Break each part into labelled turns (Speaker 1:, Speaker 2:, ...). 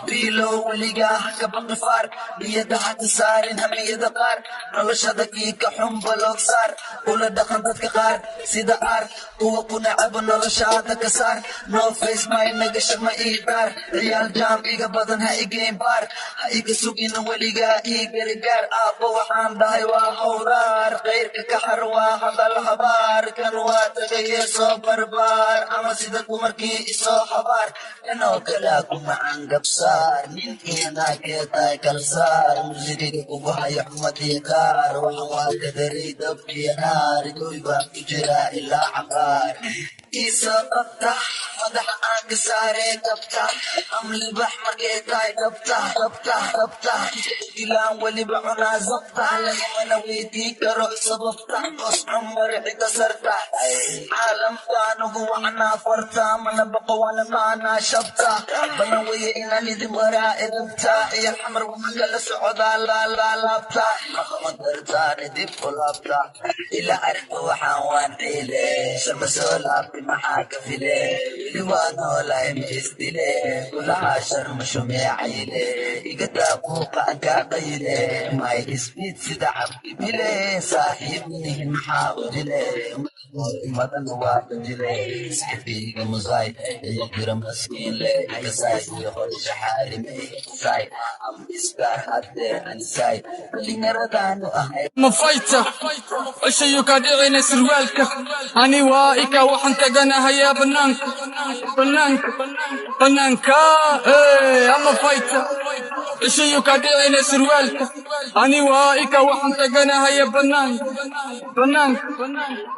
Speaker 1: Bilo weliga haka baqifar niyada hada saarin hamiyada qaar noloshada kiika xunba loog saar ula dhaqan dadka qaar sida aar kuwa ku nacaba noloshaada ka saar no face my nagasha ma ii dhaar ciyaal jaam iga badan ha igeyn baar ha iga sugina weliga ii gargaar aabba waxaan dhahay waa howraar khayrka ka xar waa hadal habaar kan waa tagaye soo barbaar ama sida dumarkii isoo habaar inoo kalaa ku macaan gabsaar ninkiina keetaay kalsaar musigiga kugu haya xumadii qaar waxaan waa kadaray dabkii naar goy baan ku jiraa ilaa cabaar isa qabta madaxa aan ka saaree qabta amlibax markay tahay qabta ilaan weliba cunaa zabta lagimana weydii karo sababta os cumar xiga sarta caalamkaanugu wacnaa farta mana baqo wana maanaa shabta balan weye inaan idin waraa edabta iyo xamar waxa kala socdaa laalaabta maqama dartaani dib u laabta ila arka waxaan waan ciile sama soo laabta maxaa ka file weli waa noolahay ma isdile kulahaa sharma shumeecayle iga daaquuqa ankaa qayle may isbiid sida cabdibile saaxiib nihin maxaa u dile madana waa dajile saxibiga musaay iyo jira maskiinle igasaay iyo horsha xaarime saay am isbaar haddee anisaay dhalinyaradaanu ahay
Speaker 2: mafayta ishayu ka dhicina sirwaalka ani waa ika waxaan taganahayaa banaanka ama fayta ishayu ka dhicina sirwaalka ani waa ika waxaan taganahayaa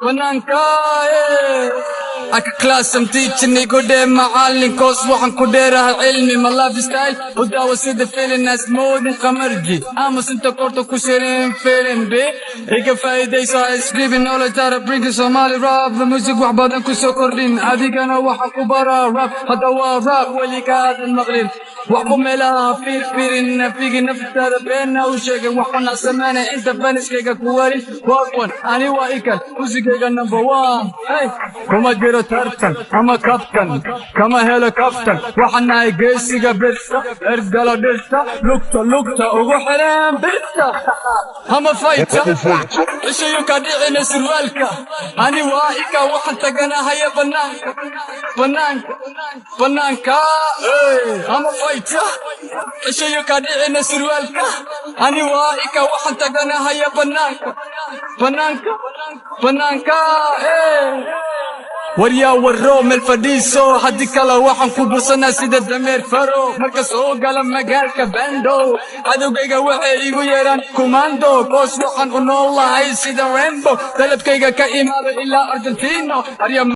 Speaker 2: banaanka aka classam teaching igu dhee macalinkoos waxaan ku dheerahay cilmi ma lifestyle u daawo sida filinaas moodin qamarji aamus inta korta ku shireen filim b iga faa'iidayso iscribin knowledge out of bringing Somali rap the music wax badan ku soo kordhin adigana waxaan ku baraa rap hadda waa rap weliga aadan maqlin wax ku meelaha fiirin nafigi naftaada beena u sheegay wax ku naqsamaanay inta baniskayga ku warin waaqwan ani waa ikan musigayga number one hey kuma jiro tartan ama kaptan kama helo kaptan waxaan nahay geesiga birta ergala dhirta lugta ugu xireen birta ama fayta ishayu ka dhicina sirwaalka ani waa ika waxaan taganahaya banaanka ama fayta ishayu ka dhicina sirwaalka ani waa ika waxaan taganahaya banaanka waryaa warro meel fadhiiso haddii kale waxaan ku bursanaa sida dameer faro marka soo gala magaalka bando cadowgayga waxay igu yeedhaan kumando koos waxaan u nool lahay sida rembo dalabkayga ka imaado ilaa argentino